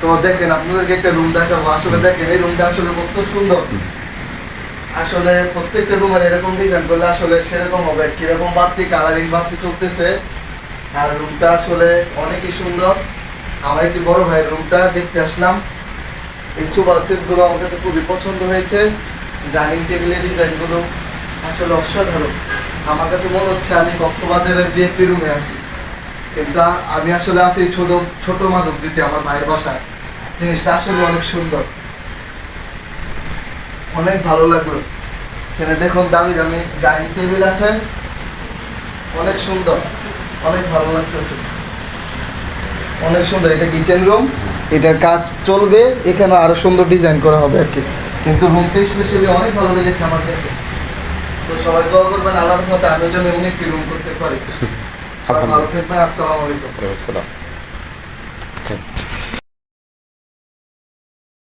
তো দেখেন আপনাদেরকে একটা রুম দেখাবো। আসলে দেখেন এই রুমটা আসলে কত সুন্দর। আসলে প্রত্যেকটা রুমের এরকম ডিজাইন করলে আসলে সেরকম হবে। কিরকম বাতি, কালারিং বাতি চলতেছে, আর রুমটা আসলে অনেকই সুন্দর। আমার একটি বড় ভাইয়ের রুমটা দেখতে আসলাম। এই সোফা সেটগুলো আমার কাছে খুবই পছন্দ হয়েছে। ডাইনিং টেবিলের ডিজাইনগুলো আসলে অসাধারণ। আমার কাছে মনে হচ্ছে আমি কক্সবাজারের বিএপি রুমে আছি, কিন্তু আমি আসলে আছি ছোট মাধবদীতে আমার ভাইয়ের বাসায়। জিনিসটা আসলে অনেক সুন্দর, অনেক ভালো লাগলো। এখানে দেখুন দামি দামি ডাইনিং টেবিল আছে, অনেক সুন্দর, অনেক ভালো লাগতেছে, অনেক সুন্দর। এটা কিচেন রুম, এটার কাজ চলবে, এখানে আরো সুন্দর ডিজাইন করা হবে আর কি। কিন্তু রুমটা স্পেশালি অনেক ভালো লেগেছে আমার কাছে। তো সবাই দোয়া করবেন আল্লাহর মতো আমি যেন এমন একটি রুম করতে পারি। সবাই ভালো থাকবেন। আসসালামু আলাইকুম।